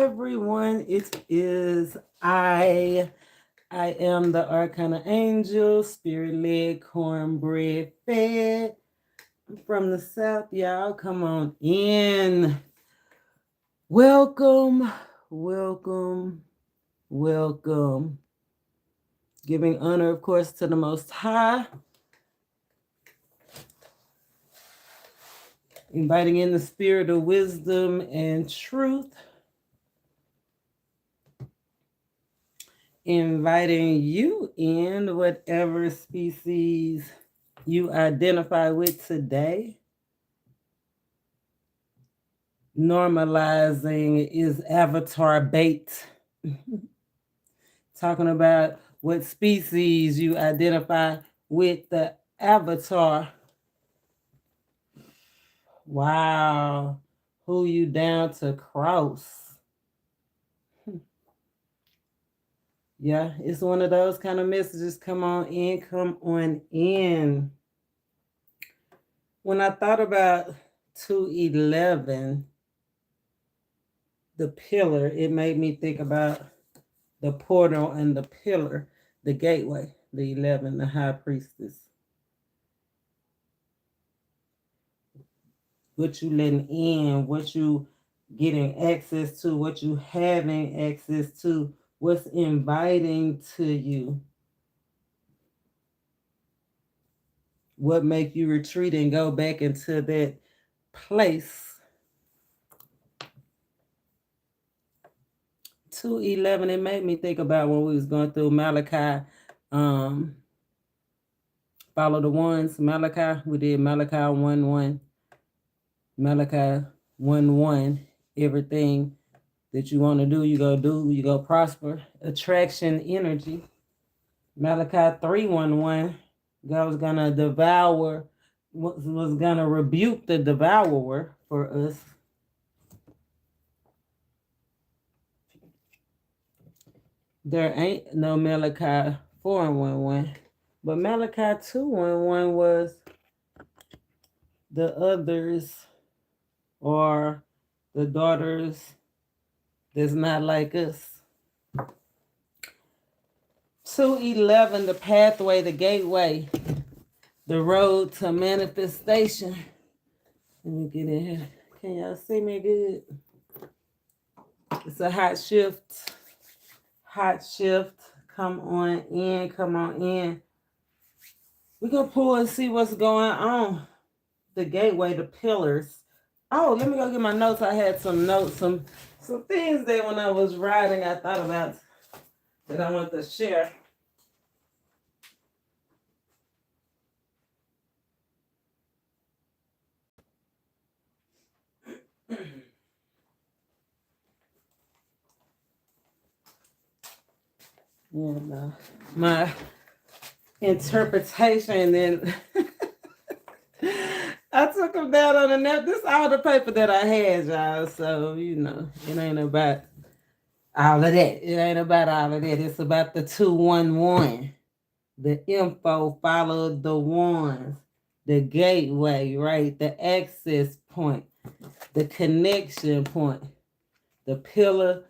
everyone. It is I. I am the Arcana Angel, spirit-led, cornbread fed. I'm from the South, y'all. Come on in. Welcome, welcome, welcome. Giving honor, of course, to the Most High. Inviting in the spirit of wisdom and truth. Inviting you in, whatever species you identify with today. Normalizing is avatar bait. Talking about what species you identify with the avatar. Wow. Who you down to cross? Yeah, it's one of those kind of messages. Come on in, come on in. When I thought about 211, the pillar, it made me think about the portal and the pillar, the gateway, the 11, the high priestess. What you letting in, what you getting access to, what you having access to, what's inviting to you. What make you retreat and go back into that place. 211, it made me think about when we was going through Malachi, follow the ones, Malachi, we did Malachi 1:1, Malachi 1:1, everything that you want to do, you go prosper, attraction, energy. Malachi 3:1:1, God was gonna devour, was gonna rebuke the devourer for us. There ain't no Malachi 4:1:1, but Malachi 2:1:1 was the others or the daughters that's not like us. 2:11, the pathway, the gateway, the road to manifestation. Let me get in here. Can y'all see me good? It's a hot shift. Hot shift. Come on in. Come on in. We're going to pull and see what's going on. The gateway, the pillars. Oh, let me go get my notes. I had some notes, some things that when I was writing, I thought about that I want to share. Yeah, no. My interpretation, and I took them down on the net. This is all the paper that I had, y'all. So, it ain't about all of that. It ain't about all of that. It's about the 211. The info, follow the ones. The gateway, right? The access point. The connection point. The pillar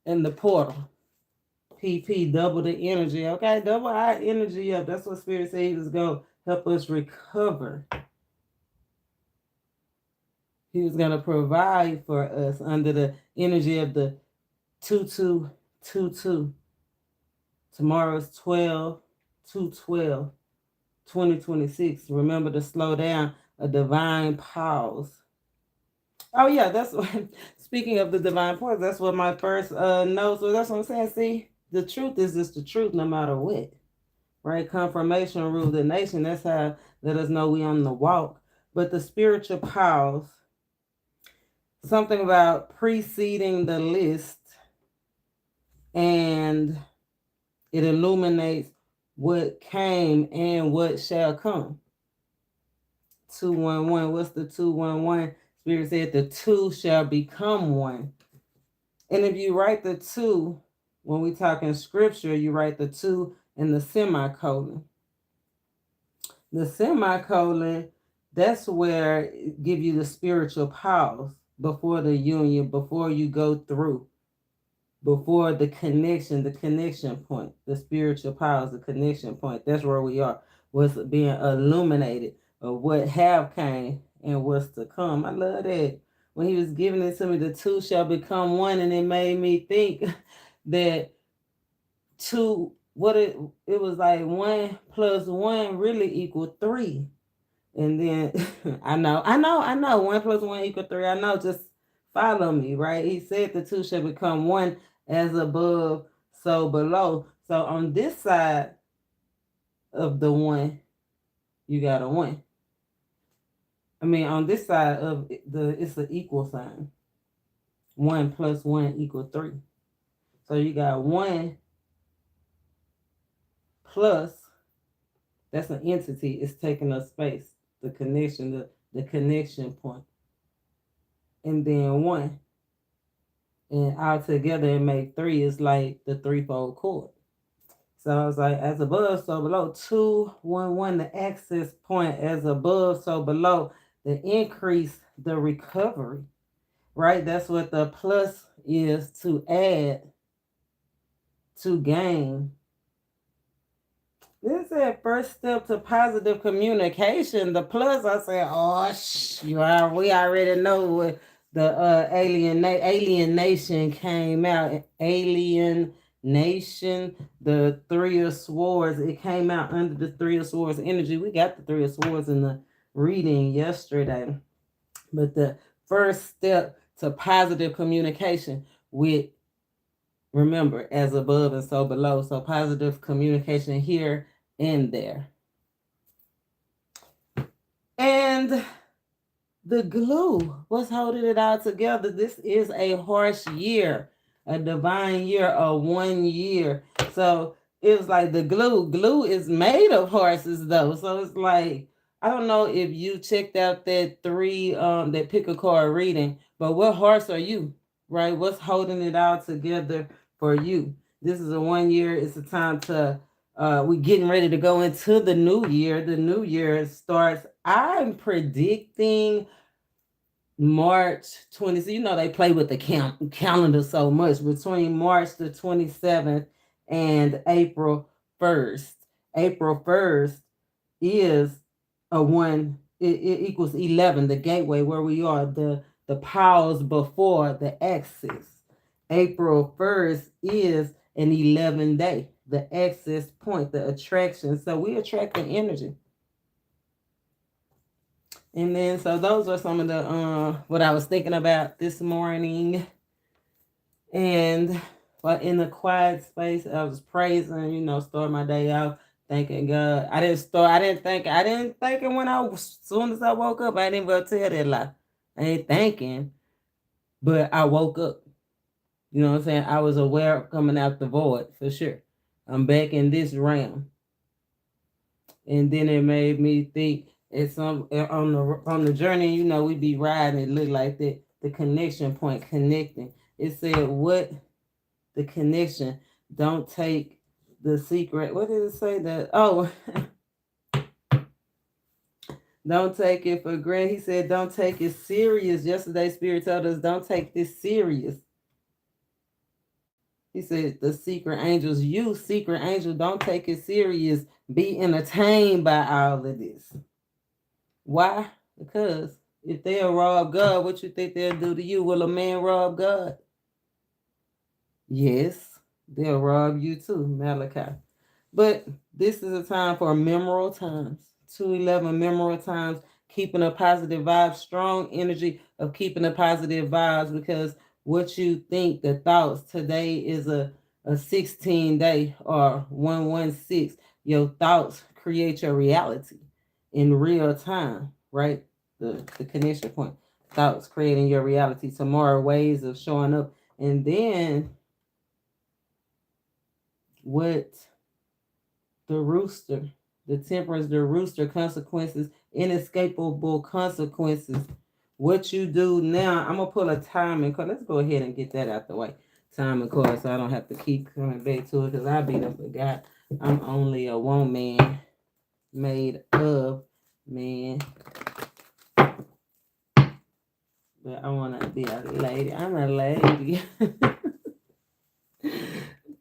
and the portal. PP, double the energy. Okay, double our energy up. That's what Spirit said he was going to help us recover. He was going to provide for us under the energy of the 2222. Tomorrow's 12/2/12/2026. Remember to slow down, a divine pause. Oh, yeah, that's what, speaking of the divine pause, that's what my first note was. That's what I'm saying. See, the truth is just the truth no matter what. Right? Confirmation rule the nation. That's how let us know we on the walk. But the spiritual pause, something about preceding the list, and it illuminates what came and what shall come. 211. What's the 211? Spirit said the two shall become one. And if you write the two, when we talk in scripture, you write the two in the semicolon. The semicolon, that's where it give you the spiritual pause before the union, before you go through. before the connection point, the spiritual powers, the connection point. That's where we are. What's being illuminated of what have came and what's to come. I love that. When he was giving it to me, the two shall become one, and it made me think that two, it was like 1 + 1 really equal 3. And then I know, 1 + 1 = 3. I know, just follow me, right? He said the two shall become one, as above, so below. So on this side of the 1, you got a 1. I mean, on this side of it's an equal sign. 1 + 1 = 3. So you got 1 plus, that's an entity, it's taking up space, the connection, the connection point. And then 1. And all together it make 3. It's like the threefold chord. So I was like, as above, so below. 2, 1, 1, the access point. As above, so below. The increase, the recovery, right? That's what the plus is, to add, to gain. This is first step to positive communication. The plus, I said, oh, we already know what the alienation came out. Alienation, the 3 of Swords. It came out under the 3 of Swords energy. We got the 3 of Swords in the reading yesterday. But the first step to positive communication with, remember, as above and so below. So positive communication here and there. And the glue, what's holding it all together? This is a harsh year, a divine year, a 1 year. So it was like the glue is made of horses though. So it's like, I don't know if you checked out that that pick a card reading, but what horse are you, right? What's holding it all together for you? This is a 1 year. It's a time to, we're getting ready to go into the new year. The new year starts, I'm predicting March 20th. You know, they play with the calendar so much. Between March the 27th and April 1st. April 1st is a 1. It equals 11, the gateway, where we are, the pause before the axis. April 1st is an 11 day, the access point, the attraction. So we attract the energy. And then, so those are some of the, what I was thinking about this morning. And in the quiet space, I was praising, start my day out, thanking God. I didn't think it when as soon as I woke up. I didn't even tell that lie. I ain't thinking, but I woke up. You know what I'm saying? I was aware of coming out the void, for sure. I'm back in this realm. And then it made me think, it's on the journey, we be riding, it look like that, the connection point, connecting. It said, what the connection, don't take the secret. What did it say? Don't take it for granted. He said, don't take it serious. Yesterday, Spirit told us, don't take this serious. He said, the secret angels, you secret angel, don't take it serious. Be entertained by all of this. Why? Because if they'll rob God, what you think they'll do to you? Will a man rob God? Yes, they'll rob you too, Malachi. But this is a time for memorable times. 211 memorable times, keeping a positive vibe, strong energy of keeping a positive vibes, because what you think, the thoughts, today is a 16 day or 116. Your thoughts create your reality in real time, right? The connection point. Thoughts creating your reality. Tomorrow, ways of showing up. And then what the rooster, the temperance, the rooster, consequences, inescapable consequences. What you do now, I'm going to pull a timing card. Let's go ahead and get that out the way. Timing card, so I don't have to keep coming back to it, because I be done forgot. I'm only a woman made of man. But I want to be a lady. I'm a lady.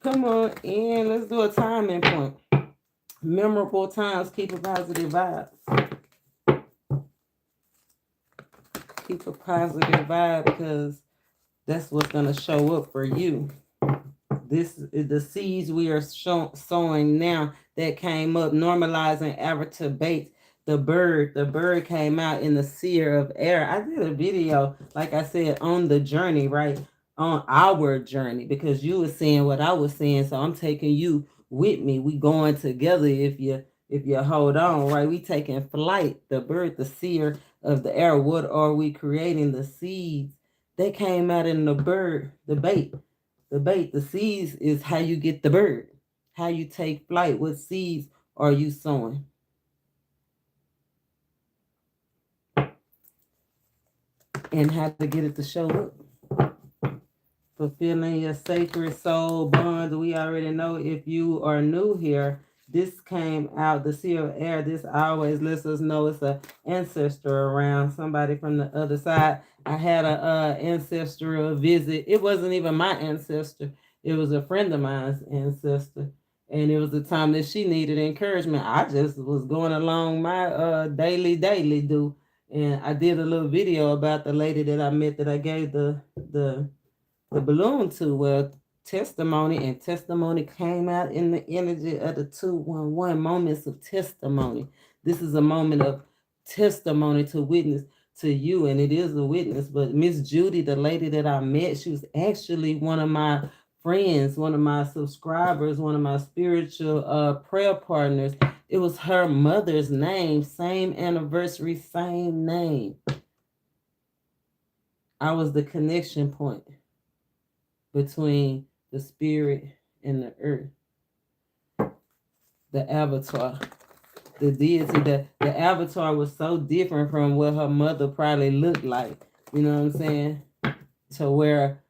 Come on in. Let's do a timing point. Memorable times. Keep a positive vibe. Keep a positive vibe because that's what's going to show up for you. This is the seeds we are sowing now that came up. Normalizing avatar bait. The bird came out in the seer of air. I did a video, like I said, on the journey, right? On our journey, because you were seeing what I was seeing. So I'm taking you with me. We going together if you hold on, right? We taking flight. The bird, the seer of the air. What are we creating? The seeds. They came out in the bird, the bait. The bait, the seeds is how you get the bird. How you take flight. What seeds are you sowing? And how to get it to show up. Fulfilling your sacred soul bonds. We already know if you are new here, this came out, the seer of air. This always lets us know it's an ancestor around, somebody from the other side. I had a ancestral visit. It wasn't even my ancestor. It was a friend of mine's ancestor. And it was the time that she needed encouragement. I just was going along my daily do. And I did a little video about the lady that I met that I gave the balloon to. Well, testimony came out in the energy of the 211 moments of testimony. This is a moment of testimony to witness to you, and it is a witness. But Miss Judy, the lady that I met, she was actually one of my friends, one of my subscribers, one of my spiritual prayer partners. It was her mother's name, same anniversary, same name. I was the connection point between the spirit and the earth. The avatar, the deity, the avatar was so different from what her mother probably looked like. You know what I'm saying? To where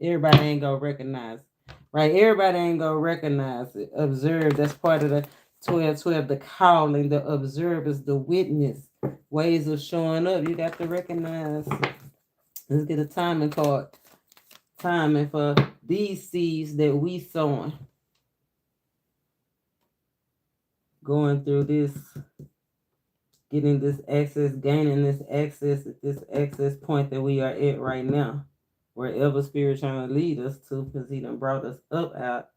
everybody ain't gonna recognize it, right? Everybody ain't gonna recognize it. Observe, that's part of the 12, the calling. The observe is the witness. Ways of showing up, you got to recognize. Let's get a timing card. Timing for these seeds that we sowing. Going through this, getting this access, gaining this access at this access point that we are at right now. Wherever Spirit trying to lead us to, because he done brought us up out,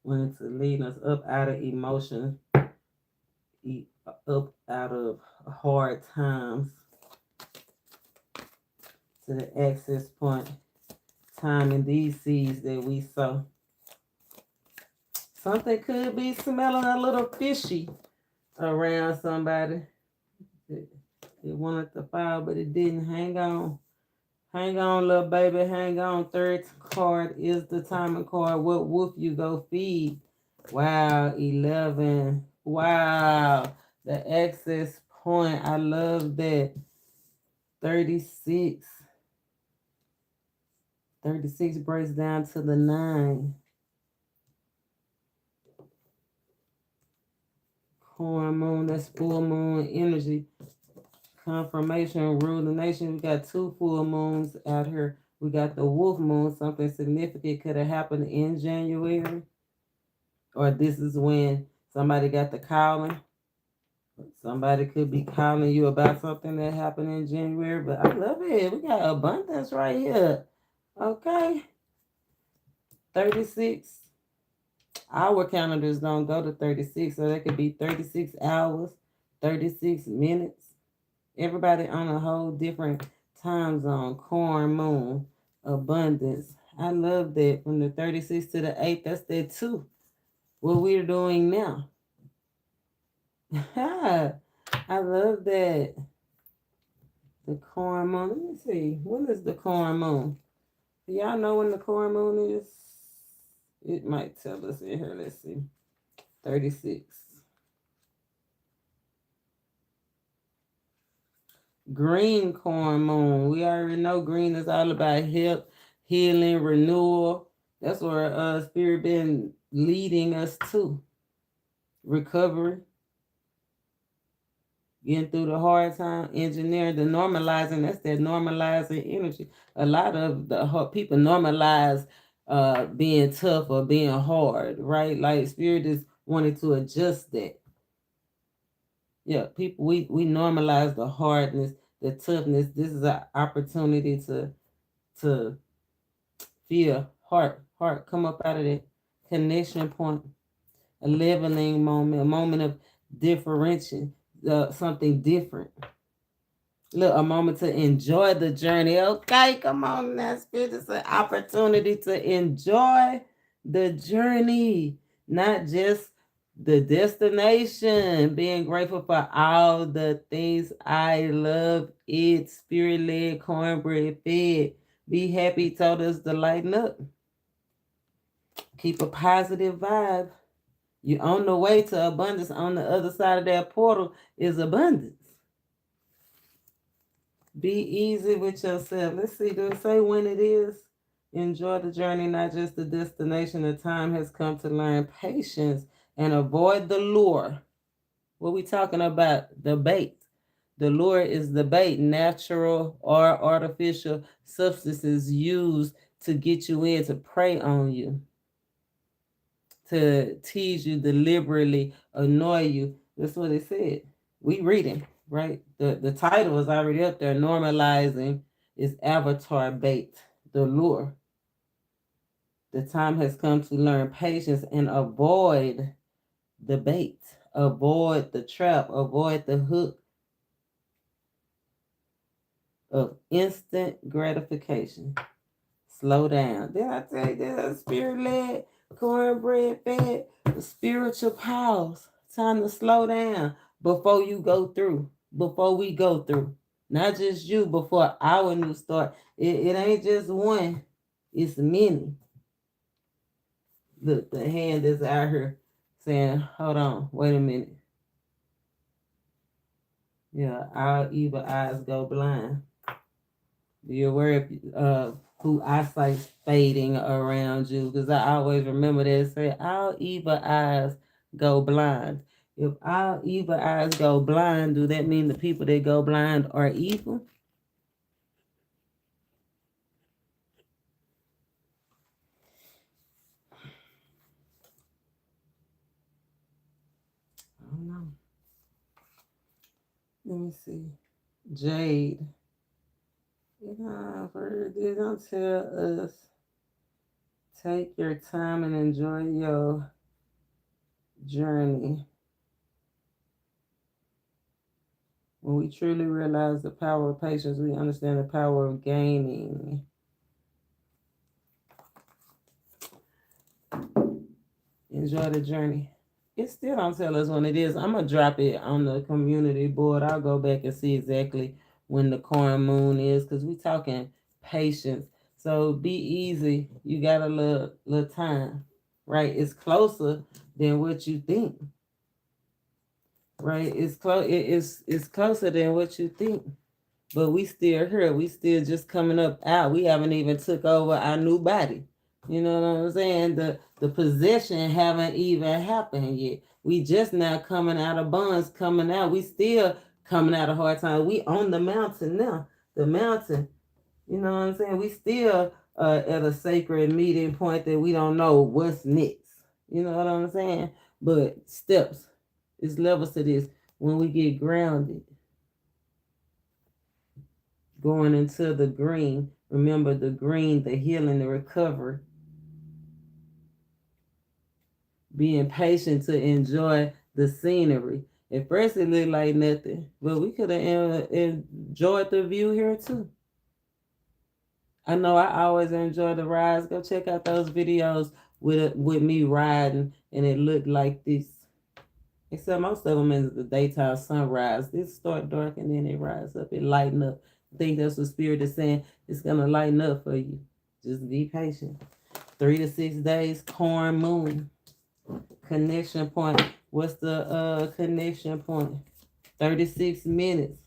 wanted to lead us up out of emotion, up out of hard times to the access point. Timing these seeds that we sow. Something could be smelling a little fishy around somebody. It wanted to file, but it didn't. Hang on. Hang on, little baby. Hang on. Third card is the timing card. What wolf you go feed? Wow, 11. Wow. The access point. I love that. 36. 36 breaks down to the 9. Corn moon, that's full moon energy. Confirmation, rule the nation. We got 2 full moons out here. We got the wolf moon. Something significant could have happened in January. Or this is when somebody got the calling. Somebody could be calling you about something that happened in January. But I love it. We got abundance right here. Okay. 36. Our calendars don't go to 36, so that could be 36 hours, 36 minutes. Everybody on a whole different time zone. Corn, moon, abundance. I love that. From the 36 to the 8, that's that 2. What we're doing now. I love that. The corn moon. Let me see. When is the corn moon? Do y'all know when the corn moon is? It might tell us in here. Let's see. 36. Green corn moon. We already know green is all about health, healing, renewal. That's where Spirit been leading us to. Recovery. Getting through the hard time, engineering, the normalizing, that's that normalizing energy. A lot of the people normalize being tough or being hard, right? Like Spirit is wanting to adjust that. Yeah, people, we normalize the hardness, the toughness. This is an opportunity to feel heart come up out of that connection point, a leveling moment, a moment of differentiation, something different. Look, a moment to enjoy the journey. Okay, come on now, Spirit. It's an opportunity to enjoy the journey, not just the destination. Being grateful for all the things I love. It Spirit-led, cornbread fed. Be happy told us to lighten up. Keep a positive vibe. You're on the way to abundance. On the other side of that portal is abundance. Be easy with yourself. Let's see, do it say when it is? Enjoy the journey, not just the destination. The time has come to learn patience and avoid the lure. What we talking about? The bait. The lure is the bait, natural or artificial substances used to get you in, to prey on you, to tease you, deliberately annoy you. That's what it said. We reading, right? The title is already up there. Normalizing is avatar bait, the lure. The time has come to learn patience and avoid the bait, avoid the trap, avoid the hook of instant gratification. Slow down. Did I tell you that? Spirit-led, cornbread fed, the spiritual pause. Time to slow down before you go through, before we go through. Not just you, before our new start. It ain't just one, it's many. Look, the hand is out here saying, hold on, wait a minute. Yeah, our evil eyes go blind. Do you aware of who eyesight's fading around you? Because I always remember that say, our evil eyes go blind. If our evil eyes go blind, do that mean the people that go blind are evil? I don't know. Let me see. Jade. They don't tell us, take your time and enjoy your journey. When we truly realize the power of patience, we understand the power of gaining. Enjoy the journey. It still don't tell us when it is. I'm going to drop it on the community board. I'll go back and see exactly when the corn moon is, because we talking patience. So be easy. You got a little time, right? It's closer than what you think, right? It's closer than what you think. But we still here. We still just coming up out. We haven't even took over our new body. You know what I'm saying? The possession haven't even happened yet. We just now coming out of bonds, coming out. We still coming out of hard times. We on the mountain now. The mountain. You know what I'm saying? We still at a sacred meeting point that we don't know what's next. You know what I'm saying? But steps. It's levels to this. When we get grounded, going into the green. Remember the green, the healing, the recovery. Being patient to enjoy the scenery. At first it looked like nothing, but we could have enjoyed the view here too. I know I always enjoy the rides. Go check out those videos with me riding, and it looked like this. Except most of them is the daytime sunrise. This start dark and then it rise up. It lighten up. I think that's what Spirit is saying. It's gonna lighten up for you. Just be patient. 3 to 6 days, corn moon. Connection point. What's the connection point? 36 minutes.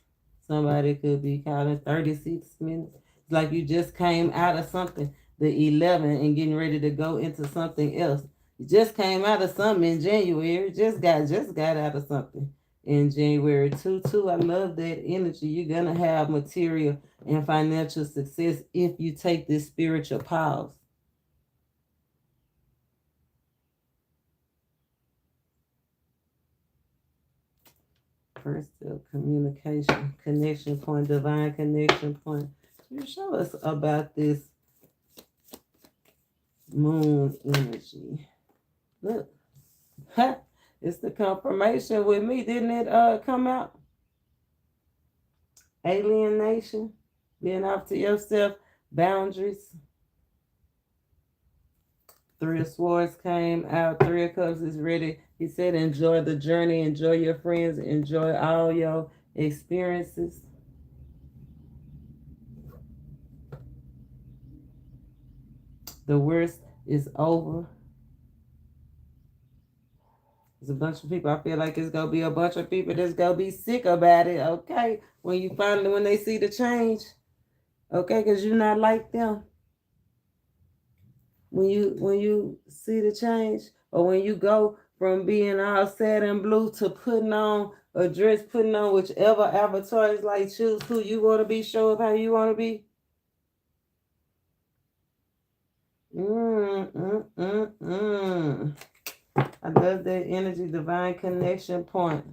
Somebody could be counting 36 minutes. It's like you just came out of something, the 11, and getting ready to go into something else. You just came out of something in January. Just got out of something in January. 2-2. I love that energy. You're gonna have material and financial success if you take this spiritual pause. First step, communication, connection point, divine connection point. You show us about this moon energy. Look, it's the confirmation with me. Didn't it come out? Alienation, being off to yourself, boundaries. Three of Swords came out. Three of Cups is ready. He said, enjoy the journey, enjoy your friends, enjoy all your experiences. The worst is over. There's a bunch of people. I feel like it's going to be a bunch of people that's going to be sick about it, okay? When they see the change, okay? Because you're not like them. When you see the change, or when you go from being all sad and blue to putting on a dress, putting on whichever avatar is like, choose who you want to be, show up how you want to be. I love that energy, divine connection point.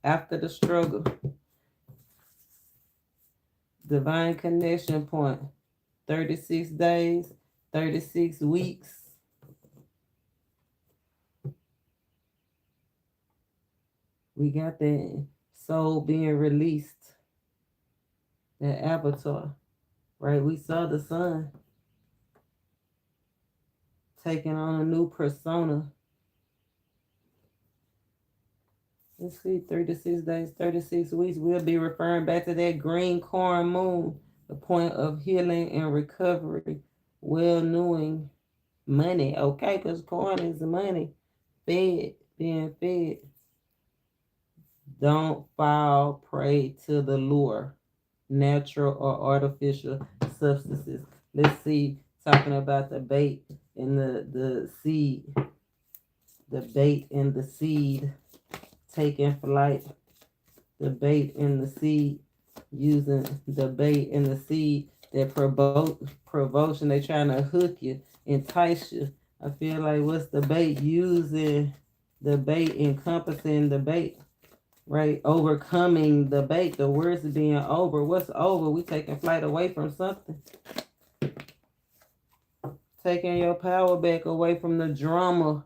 After the struggle, divine connection point. 36 days, 36 weeks. We got that soul being released. That avatar, right? We saw the sun taking on a new persona. Let's see, 36 days, 36 weeks. We'll be referring back to that green corn moon, the point of healing and recovery, well knowing money, okay? Because corn is money, fed, being fed. Don't fall prey to the lure, natural or artificial substances. Let's see, talking about the bait and the seed, the bait and the seed taking flight, the bait and the seed, using the bait and the seed that provocation. They trying to hook you, entice you. I feel like what's the bait? Using the bait, encompassing the bait, right? Overcoming the bait. The words being over. What's over? We taking flight away from something. Taking your power back away from the drama,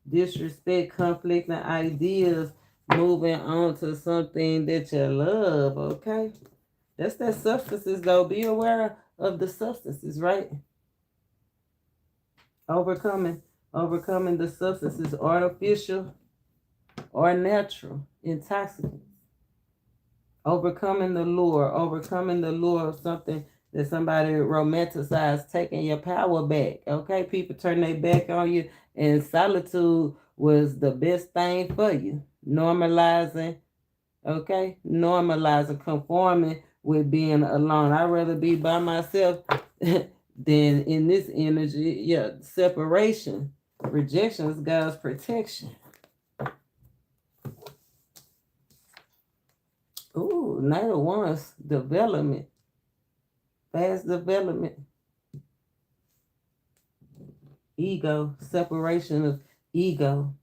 disrespect, conflicting ideas, moving on to something that you love, okay? That's that substances, though. Be aware of the substances, right? Overcoming the substances, artificial or natural, intoxicants. Overcoming the lure of something that somebody romanticized, taking your power back, okay? People turn their back on you, and solitude was the best thing for you. Normalizing, okay? Normalizing, conforming with being alone. I'd rather be by myself than in this energy. Yeah, separation. Rejection is God's protection. Ooh, Knight of Wands, development. Fast development. Ego, separation of ego.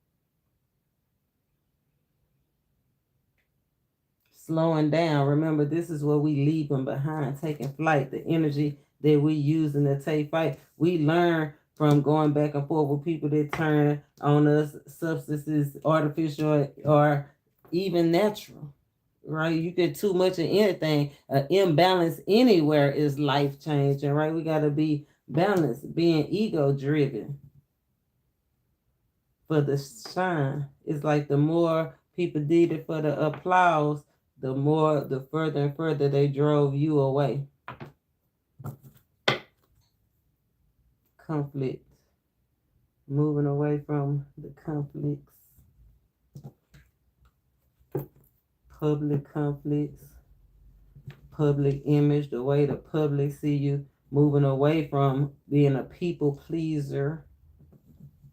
Slowing down. Remember, this is what we leaving behind, taking flight. The energy that we using to take flight. We learn from going back and forth with people that turn on us, substances, artificial or even natural. Right? You get too much of anything. An imbalance anywhere is life changing, right? We got to be balanced, being ego driven for the shine. It's like the more people did it for the applause, the further and further they drove you away. Conflict. Moving away from the conflicts. Public conflicts. Public image, the way the public see you. Moving away from being a people pleaser.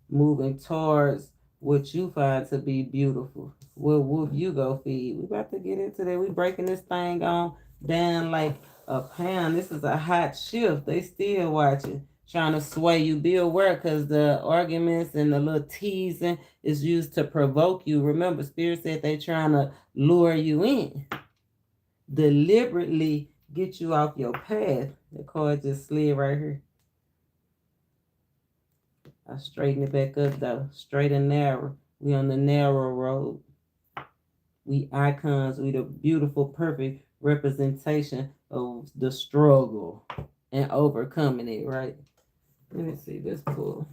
Moving towards what you find to be beautiful. What wolf you go feed? We about to get into that. We breaking this thing on down like a pound. This is a hot shift. They still watching. trying to sway you. Be aware, because the arguments and the little teasing is used to provoke you. Remember, Spirit said they trying to lure you in, deliberately get you off your path. The card just slid right here. I straighten it back up though, straight and narrow. We on the narrow road. We icons. We the beautiful, perfect representation of the struggle and overcoming it, right? Let me see this pull.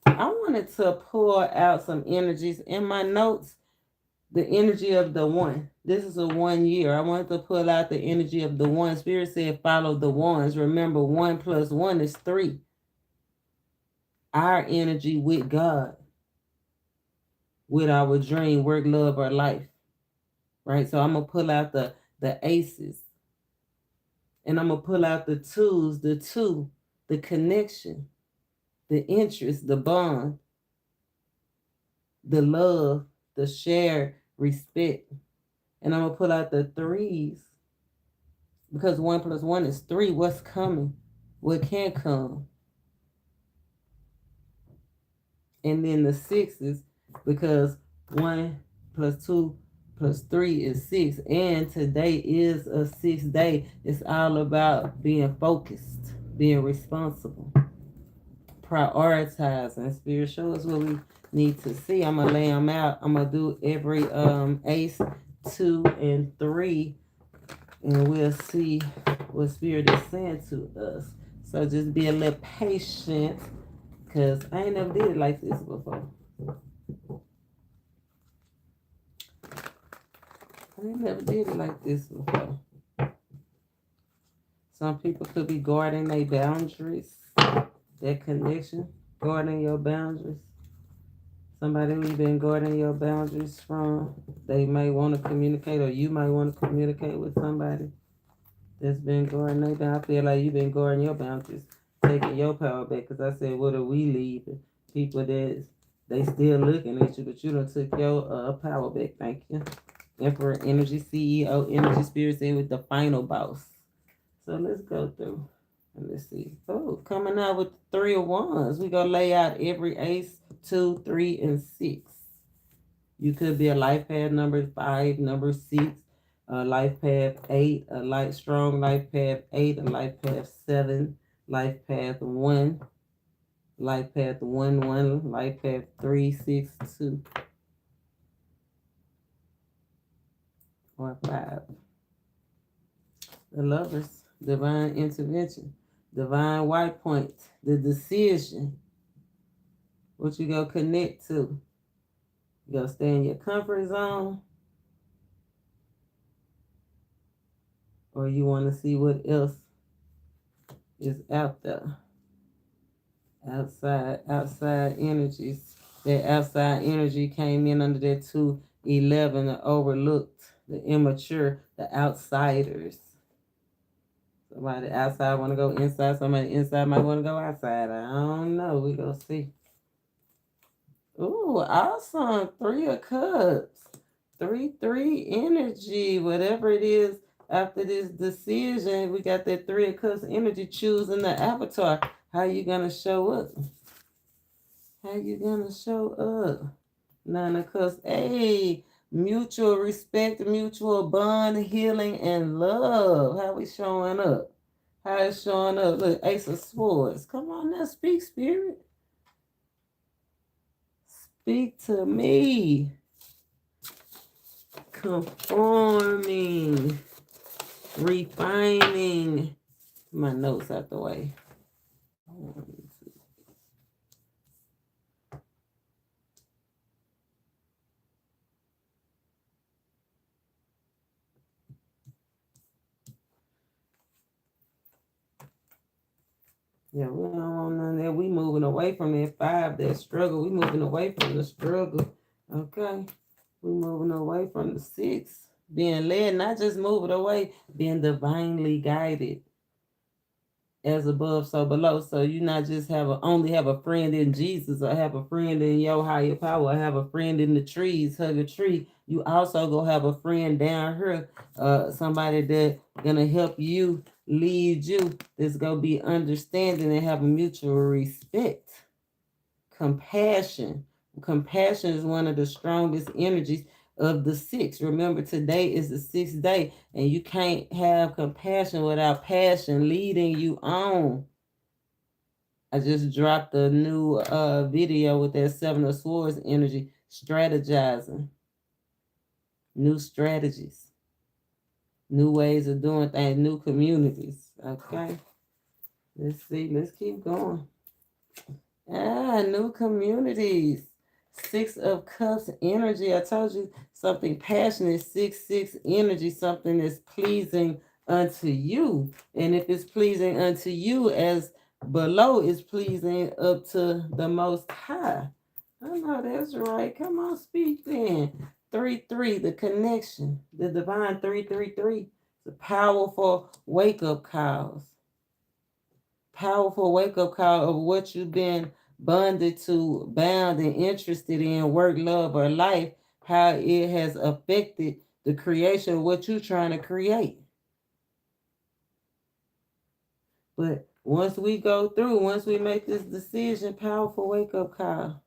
I wanted to pull out some energies in my notes. The energy of the one. This is a 1 year. I wanted to pull out the energy of the one. Spirit said follow the ones. Remember, 1 plus 1 is 3. Our energy with God, with our dream, work, love, or life. Right? So I'm going to pull out the aces. And I'm going to pull out the twos, the two, the connection, the interest, the bond, the love, the share, respect. And I'm going to pull out the threes, because 1 plus 1 is 3. What's coming? What can come? And then the sixes, because 1 plus 2 plus 3 is 6. And today is a 6th day. It's all about being focused, being responsible, prioritizing. Spirit, show us what we need to see. I'm going to lay them out. I'm going to do every ace, 2, and 3. And we'll see what Spirit is saying to us. So just be a little patient, because I ain't never did it like this before. I ain't never did it like this before. Some people could be guarding their boundaries, that connection, guarding your boundaries. Somebody who's been guarding your boundaries from, they may want to communicate, or you might want to communicate with somebody that's been guarding their boundaries. I feel like you've been guarding your boundaries, taking your power back, because I said, what are we leaving? People that they still looking at you, but you done took your power back. Thank you. Emperor energy, CEO energy, Spirit said with the final boss. So let's go through and let's see. Oh, coming out with 3 of Wands. We gonna lay out every ace, 2, 3, and 6. You could be a life path number 5, number 6, a life path 8, a light strong life path 8, a life path 7, life path 1, life path 1, 1, life path 3, 6, 2, or 5. The Lovers, divine intervention, divine white point, the decision. What you gonna connect to? You gonna stay in your comfort zone, or you want to see what else is out there? Outside energies. That outside energy came in under that 211, the overlooked, the immature, the outsiders. Somebody outside want to go inside. Somebody inside might want to go outside. I don't know. We gonna see. Ooh, awesome. 3 of Cups. 3 energy. Whatever it is after this decision, we got that 3 of Cups energy, choosing the avatar. How you gonna show up? How you gonna show up? 9 of Cups. Hey, mutual respect, mutual bond, healing, and love. How we showing up? How it's showing up? Look, Ace of Swords. Come on now, speak, Spirit. Speak to me. Conforming. Refining. My notes out the way. Yeah, we don't want none of that. We moving away from that 5, that struggle. We moving away from the struggle. Okay. We moving away from the 6. Being led, not just moving away, being divinely guided. As above, so below. So you not just only have a friend in Jesus, or have a friend in your higher power, or have a friend in the trees, hug a tree. You also go have a friend down here, somebody that gonna help you lead you. There's going to be understanding and have a mutual respect. Compassion. Compassion is one of the strongest energies of the 6. Remember, today is the 6th day, and you can't have compassion without passion leading you on. I just dropped a new video with that 7 of Swords energy, strategizing. New strategies. New ways of doing things, new communities. Okay. Let's see. Let's keep going. New communities. 6 of Cups energy. I told you something passionate. 6 energy. Something that's pleasing unto you. And if it's pleasing unto you, as below is pleasing up to the Most High. I know that's right. Come on, speak then. 3-3, the connection. The divine 3-3-3. The powerful wake-up calls. Powerful wake-up call of what you've been bonded to, bound, and interested in, work, love, or life, how it has affected the creation of what you're trying to create. But once we go through, once we make this decision, powerful wake-up call.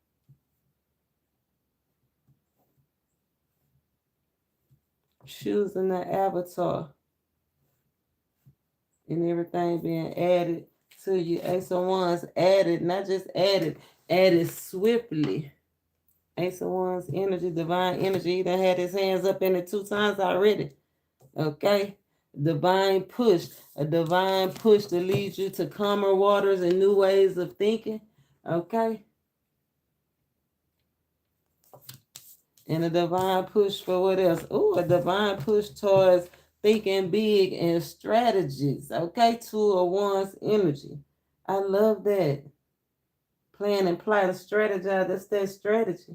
Choosing the avatar. And everything being added to you. Ace of Wands added, not just added swiftly. Ace of Wands energy, divine energy. He done had his hands up in it 2 times already. Okay? Divine push. A divine push to lead you to calmer waters and new ways of thinking. Okay? And a divine push for what else? Oh, a divine push towards thinking big and strategies. Okay? 2 of Wands energy. I love that. Plan and plot and strategize. That's that strategy.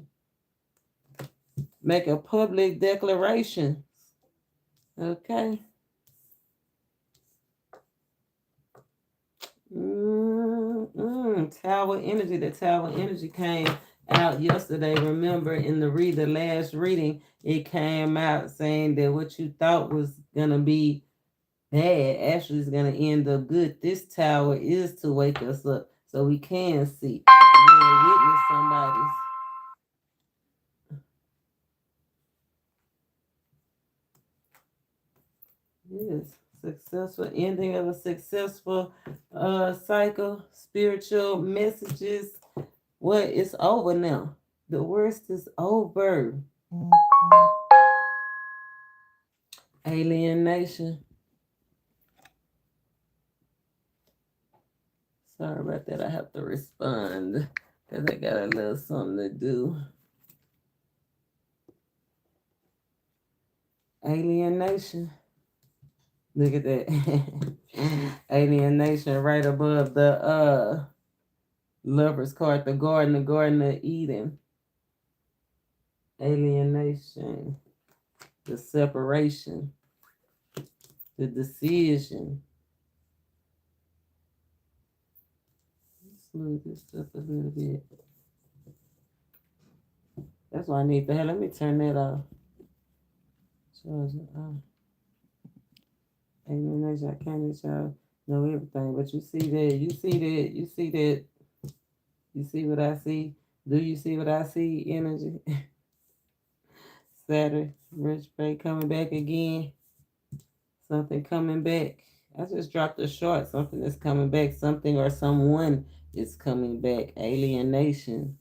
Make a public declaration. Okay. Tower energy. The tower energy came out yesterday. Remember, in the last reading, it came out saying that what you thought was gonna be bad actually is gonna end up good. This tower is to wake us up so we can see. We're gonna witness somebody's. Yes, successful ending of a successful cycle, spiritual messages. Well, it's over now. The worst is over. Alienation. Sorry about that. I have to respond because I got a little something to do. Alienation. Look at that. Alienation right above the Lover's card, the Garden of Eden. Alienation. The separation. The decision. Smooth this up a little bit. That's why I need the hell. Let me turn that off. Charge it off. Alienation. I can't let y'all know everything, but you see that. You see that. You see that. You see what I see? Do you see what I see? Energy. Saturn, retrograde coming back again. Something coming back. I just dropped a short. Something that's coming back. Something or someone is coming back. Alienation.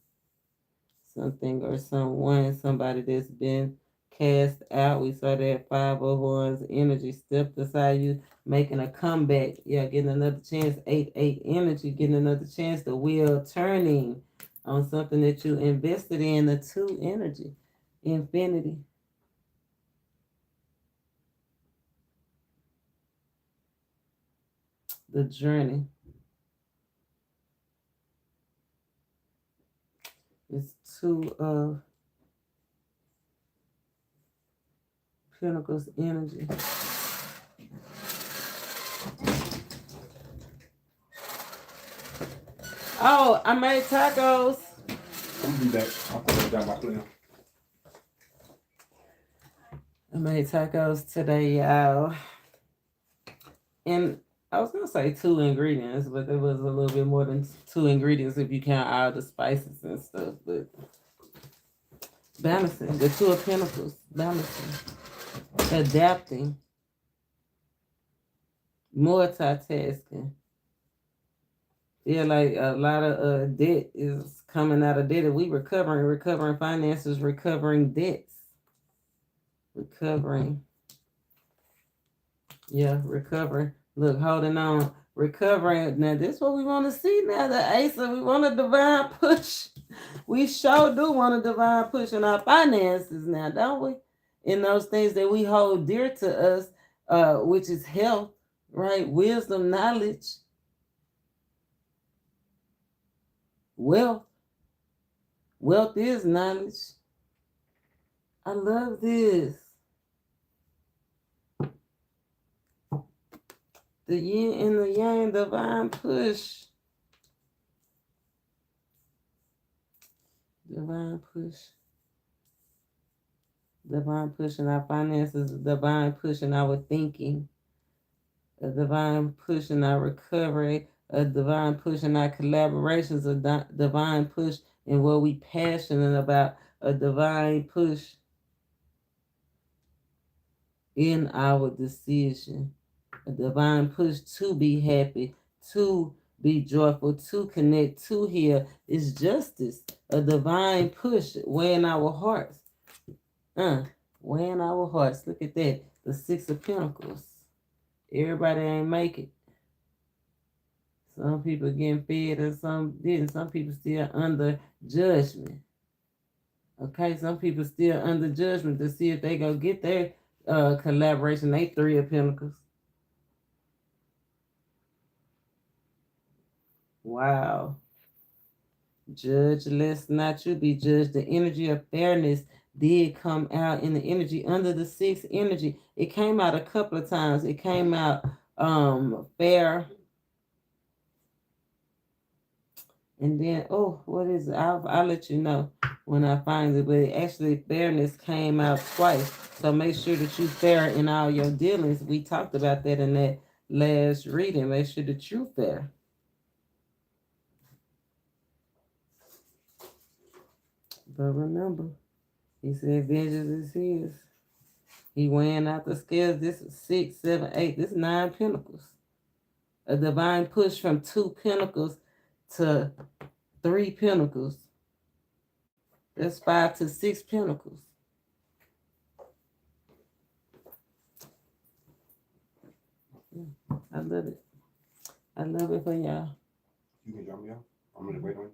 Something or someone. Somebody that's been cast out. We saw that 5 of Wands energy stepped aside. You making a comeback. Yeah, getting another chance. 8-8 energy. Getting another chance. The wheel turning on something that you invested in. The 2 energy. Infinity. The journey. It's 2 of Pentacles energy. Oh, I made tacos. I'll be back. I'll put it down my plate. I made tacos today, y'all. And I was gonna say 2 ingredients, but there was a little bit more than 2 ingredients if you count all the spices and stuff. But balancing, the 2 of Pentacles, balancing, adapting, multitasking. Yeah, like a lot of debt is coming out of debt. And we recovering finances, recovering debts, recovering. Yeah, recovering. Look, holding on, recovering. Now, this is what we want to see now. The Ace of, we want a divine push. We sure do want a divine push in our finances now, don't we? In those things that we hold dear to us, which is health, right? Wisdom, knowledge, wealth. Wealth is knowledge. I love this. The yin and the yang, divine push. Divine push. Divine push in our finances, a divine push in our thinking, a divine push in our recovery, a divine push in our collaborations, a divine push in what we passionate about, a divine push in our decision, a divine push to be happy, to be joyful, to connect, to heal. Is justice, a divine push weighing our hearts. Weighing our hearts. Look at that. The 6 of Pentacles. Everybody ain't make it. Some people getting fed and some didn't. Some people still under judgment. Okay, some people still under judgment to see if they go get their collaboration. They 3 of Pentacles. Wow. Judge, lest not you be judged. The energy of fairness did come out in the energy under the 6 energy. It came out a couple of times. It came out fair. And then, what is it? I'll let you know when I find it. But actually, fairness came out twice. So make sure that you fair in all your dealings. We talked about that in that last reading. Make sure that you fair. But remember, he said vengeance is his. He weighing out the scales. This is 6, 7, 8. This is 9 Pentacles. A divine push from 2 Pentacles to 3 Pentacles. That's 5 to 6 Pentacles. I love it. I love it for y'all. You can drop me off. I'm gonna wait on you.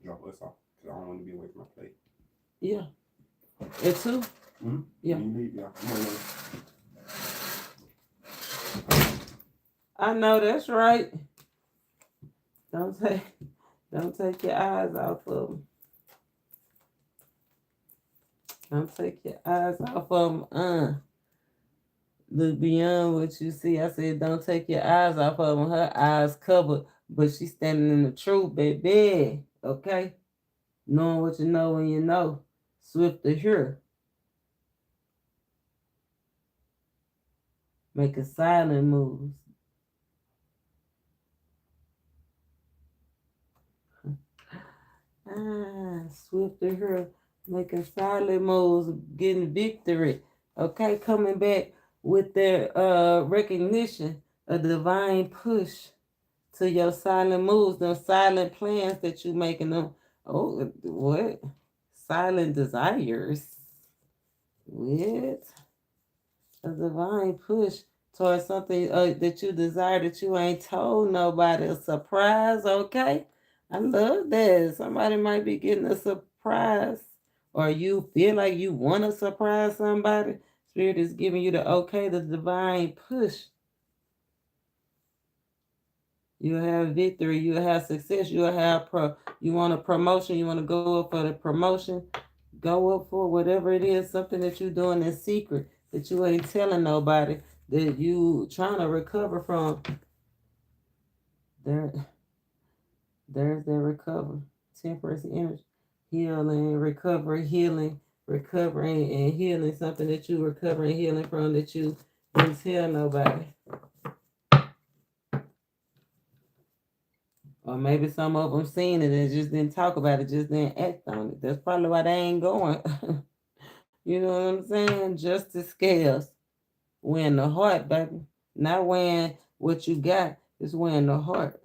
Drop us off because I don't want to be away from my plate. Yeah. At 2? Mm-hmm. Yeah. You leave, yeah. I know that's right. Don't take your eyes off of them. Don't take your eyes off of them. Look beyond what you see. I said, don't take your eyes off of them. Her eyes covered, but she's standing in the truth, baby. Okay? Knowing what you know when you know. Swift to hear. Making silent moves. Swift to hear. Making silent moves. Getting victory. Okay? Coming back with their recognition. A divine push to your silent moves, those silent plans that you making them. Oh, what? Silent desires. What? A divine push towards something that you desire that you ain't told nobody. A surprise, okay? I love that. Somebody might be getting a surprise, or you feel like you want to surprise somebody. Spirit is giving you the okay, the divine push. You'll have victory. You'll have success. You'll have you want a promotion. You want to go up for the promotion. Go up for whatever it is. Something that you're doing in secret that you ain't telling nobody that you trying to recover from. There's that recover. Temperance energy. Healing, recovery, healing, recovering and healing. Something that you recovering, healing from that you didn't tell nobody. Or maybe some of them seen it and just didn't talk about it, just didn't act on it. That's probably why they ain't going. You know what I'm saying? Justice scales. Weighing the heart, baby. Not weighing what you got, it's weighing the heart.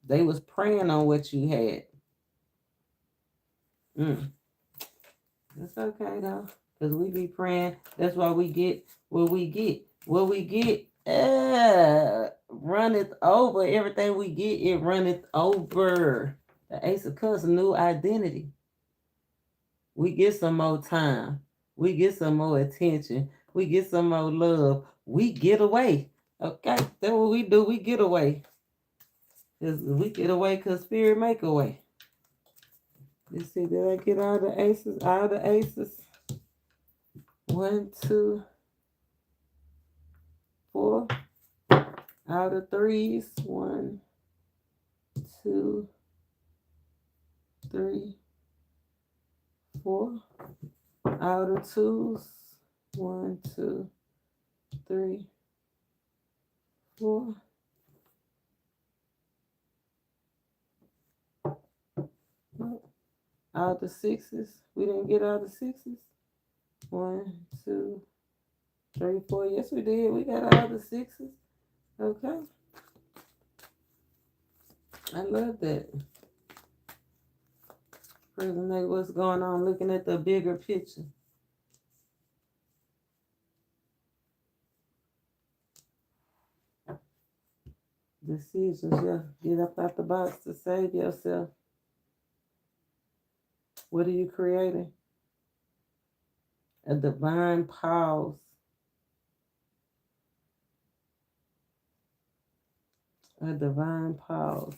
They was praying on what you had. That's okay though. Because we be praying. That's why we get what we get. What we get, runneth over. Everything we get, it runneth over. The Ace of Cups, new identity. We get some more time. We get some more attention. We get some more love. We get away. Okay? That's what we do. We get away. Cause we get away because spirit make a way. Let's see, did I get all the aces? All the aces. 1, 2, 4. All the threes. 1, 2, 3, 4. All the twos. 1, 2, 3, 4. All the sixes. We didn't get all the sixes. 1, 2, 3, 4. Yes, we did. We got all the sixes. Okay. I love that. Resonate what's going on, looking at the bigger picture. Decisions, yeah. Get up out the box to save yourself. What are you creating? A divine pause. A divine pause.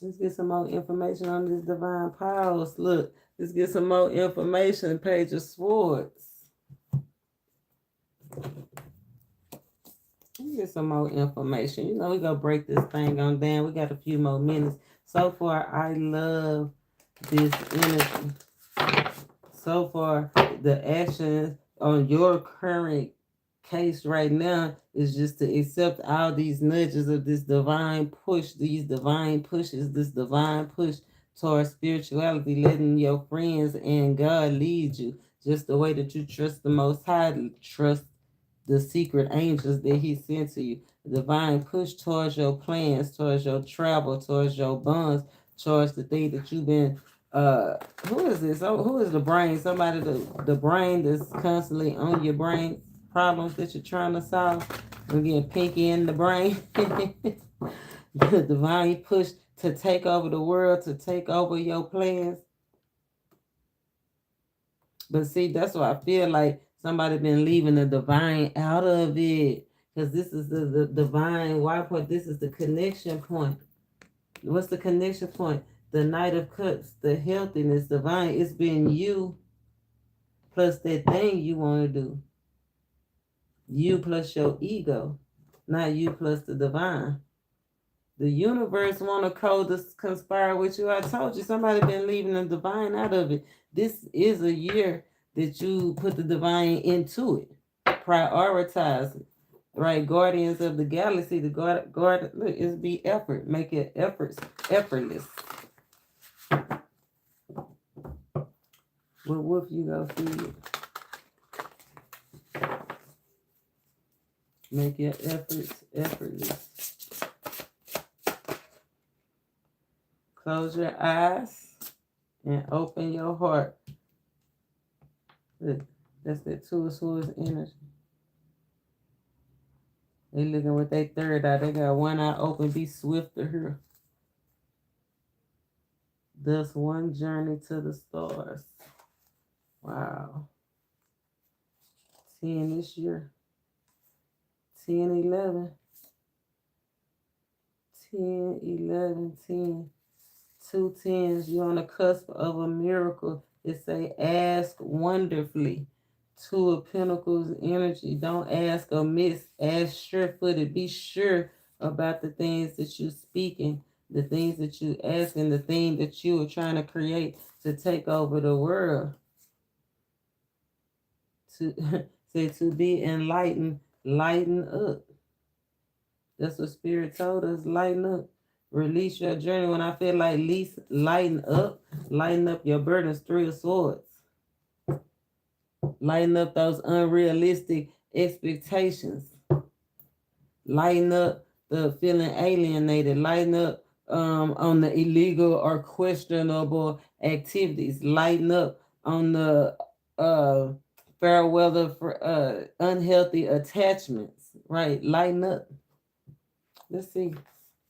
Let's get some more information on this divine pause. Look, let's get some more information. Page of Swords. Let's get some more information. You know, we're going to break this thing on down. We got a few more minutes. So far, I love this energy. So far, the action on your current case right now is just to accept all these nudges of this divine push, these divine pushes, this divine push towards spirituality, letting your friends and God lead you just the way that you trust the Most High, trust the secret angels that He sent to you. The divine push towards your plans, towards your travel, towards your bonds, towards the thing that you've been who is this? Oh, who is the brain? Somebody the brain that's constantly on your brain, problems that you're trying to solve. I'm getting pinky in the brain. The divine push to take over the world, to take over your plans. But see, that's why I feel like somebody been leaving the divine out of it. Because this is the divine why point. This is the connection point. What's the connection point? The Knight of Cups, the healthiness, divine. It's been you plus that thing you want to do. You plus your ego, not you plus the divine. The universe want to conspire with you. I told you, somebody been leaving the divine out of it. This is a year that you put the divine into it. Prioritize it. Right? Guardians of the galaxy, the guard look, it's be effort. Make it effortless. What wolf you go feed? Make your efforts effortless. Close your eyes and open your heart. Look, that's that Two of Swords energy. They looking with their third eye. They got one eye open. Be swift to her. Thus one journey to the stars. Wow. 10 this year. 10, 11. 10, 11, 10. 2 10s. You're on the cusp of a miracle. It say ask wonderfully. 2 of Pentacles energy. Don't ask amiss. Ask sure-footed. Be sure about the things that you're speaking, the things that you asking, the thing that you are trying to create to take over the world. To say to be enlightened, lighten up. That's what Spirit told us. Lighten up. Release your journey. When I feel like least lighten up your burdens. 3 of Swords. Lighten up those unrealistic expectations. Lighten up the feeling alienated. Lighten up on the illegal or questionable activities. Lighten up on the fair weather for unhealthy attachments. Right? Lighten up. Let's see.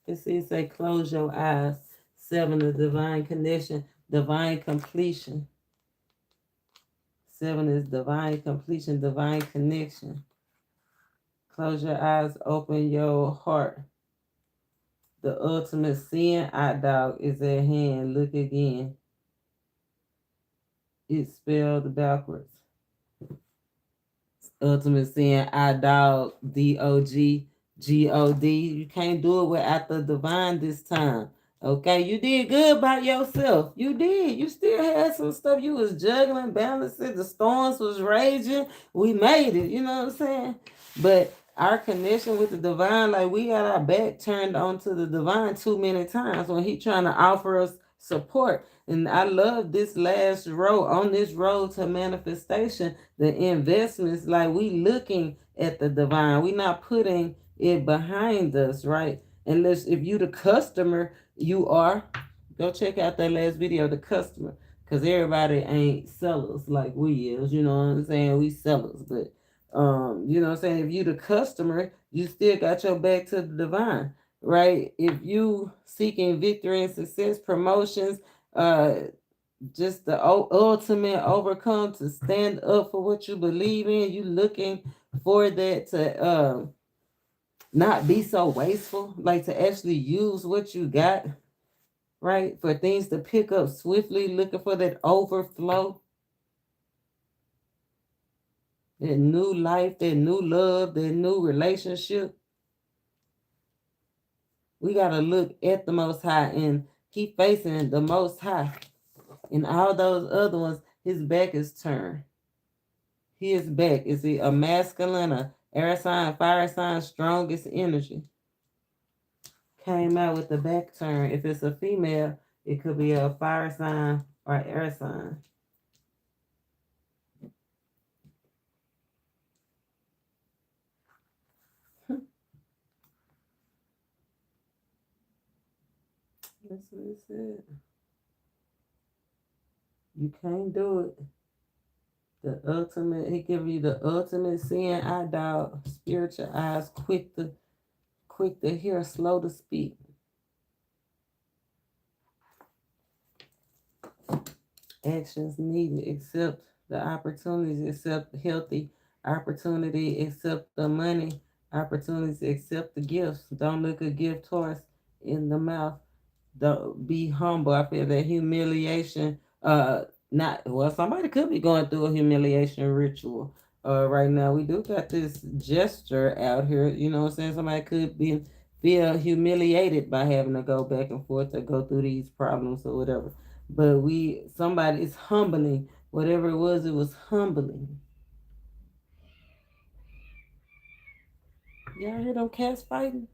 It say close your eyes. 7 of divine connection, divine completion. 7 is divine completion, divine connection. Close your eyes, open your heart. The ultimate sin, dog, is at hand. Look again. It's spelled backwards. Ultimate sin, dog, DOGGOD. You can't do it without the divine this time. Okay, you did good by yourself. You did. You still had some stuff you was juggling, balancing. The storms was raging. We made it. You know what I'm saying? But our connection with the divine, like we got our back turned onto the divine too many times when he trying to offer us support. And I love this last row on this road to manifestation, the investments, like we looking at the divine. We not putting it behind us, right? Unless if you the customer, you are. Go check out that last video, the customer. Because everybody ain't sellers like we is, you know what I'm saying? We sellers, but you know what I'm saying? If you the customer, you still got your back to the divine, right? If you seeking victory and success, promotions, just the ultimate overcome to stand up for what you believe in, you looking for that to not be so wasteful, like to actually use what you got, right? For things to pick up swiftly, looking for that overflow, that new life, that new love, that new relationship. We got to look at the Most High and keep facing the Most High. And all those other ones, his back is turned. His back. Is he a masculine, a air sign, fire sign, strongest energy? Came out with the back turn. If it's a female, it could be a fire sign or air sign. That's what it said. You can't do it. The ultimate, he give you the ultimate seeing eye, dog. Spiritual eyes, quick to hear, slow to speak. Actions needed, accept the opportunities, accept healthy opportunity, accept the money, opportunities, accept the gifts. Don't look a gift horse in the mouth. Don't be humble. I feel that humiliation, not well, somebody could be going through a humiliation ritual. Right now we do got this gesture out here, you know what I'm saying? Somebody could feel humiliated by having to go back and forth to go through these problems or whatever. But somebody is humbling. Whatever it was humbling. Y'all hear them cats fighting?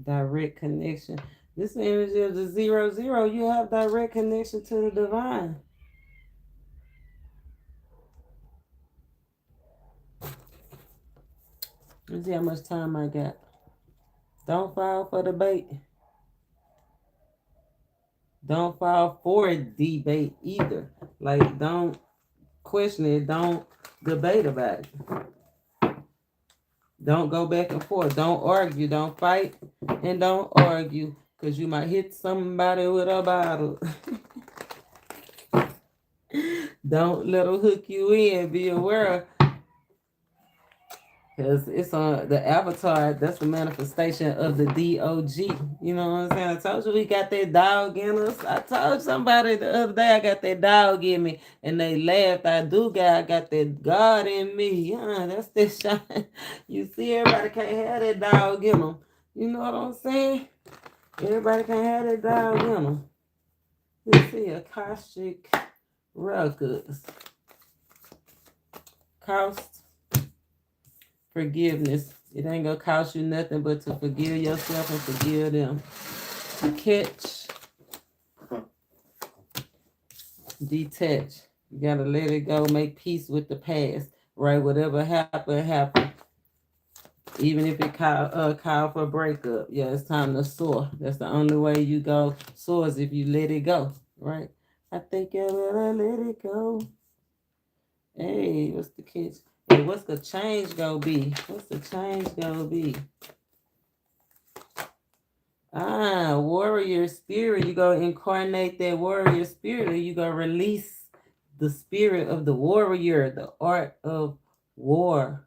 Direct connection. This energy of the 0-0, you have direct connection to the divine. Let's see how much time I got. Don't fall for the bait. Don't fall for debate either. Like, don't question it. Don't debate about it. Don't go back and forth. Don't argue. Don't fight. And don't argue. Because you might hit somebody with a bottle. Don't let them hook you in. Be aware. Because it's on the avatar. That's the manifestation of the DOG. You know what I'm saying? I told you we got that dog in us. I told somebody the other day I got that dog in me. And they laughed. I got that God in me. That's that shine. You see, everybody can't have that dog in them. You know what I'm saying? Everybody can't have that dog in them. Let's see, Akashic ruckus. Cost forgiveness. It ain't gonna cost you nothing but to forgive yourself and forgive them. Catch. Detach. You gotta let it go. Make peace with the past. Right? Whatever happened, happened. Even if it call for a breakup. Yeah, it's time to soar. That's the only way you go soar is if you let it go. Right? I think you better let it go. Hey, what's the catch? Hey, what's the change gonna be? What's the change gonna be? Warrior spirit. You gonna incarnate that warrior spirit, or you gonna release the spirit of the warrior, the art of war,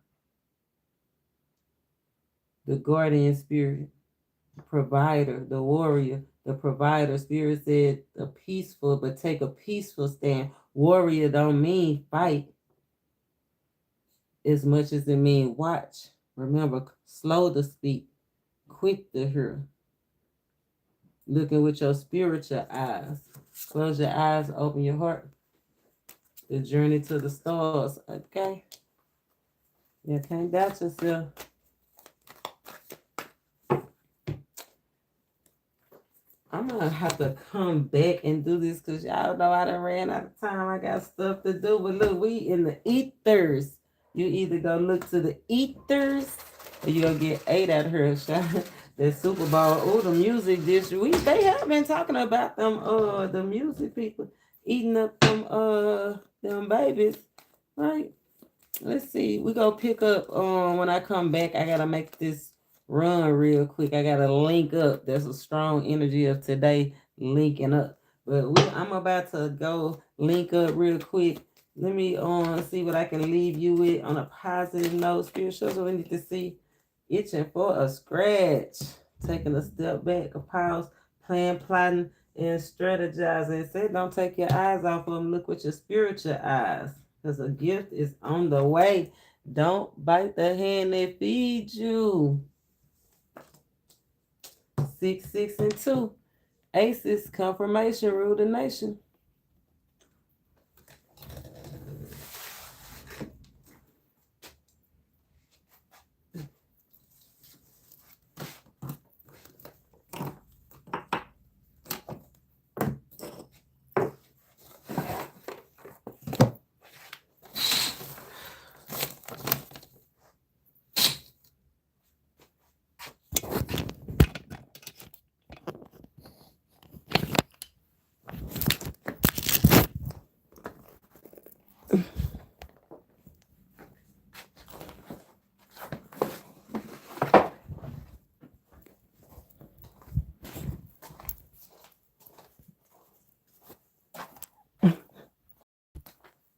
the guardian spirit, the provider, the warrior, the provider. Spirit said a peaceful, but take a peaceful stand. Warrior don't mean fight as much as it mean watch. Remember, slow to speak, quick to hear. Looking with your spiritual eyes. Close your eyes, open your heart. The journey to the stars, okay? You can't doubt yourself. I'm gonna have to come back and do this because y'all know I done ran out of time. I got stuff to do. But look, we in the ethers. You either go look to the ethers or you gonna get 8 out of her. That Super Bowl. Oh, the music this week. They have been talking about them the music people eating up them babies. Right? Let's see. We gonna pick up when I come back. I gotta make this run real quick. I gotta link up. There's a strong energy of today linking up. But I'm about to go link up real quick. Let me see what I can leave you with on a positive note. Spiritual, so we need to see itching for a scratch. Taking a step back, a pause, plan, plotting, and strategizing. Say don't take your eyes off of them. Look with your spiritual eyes. Because a gift is on the way. Don't bite the hand that feeds you. 6, 6, and 2. Aces, confirmation, rule the nation.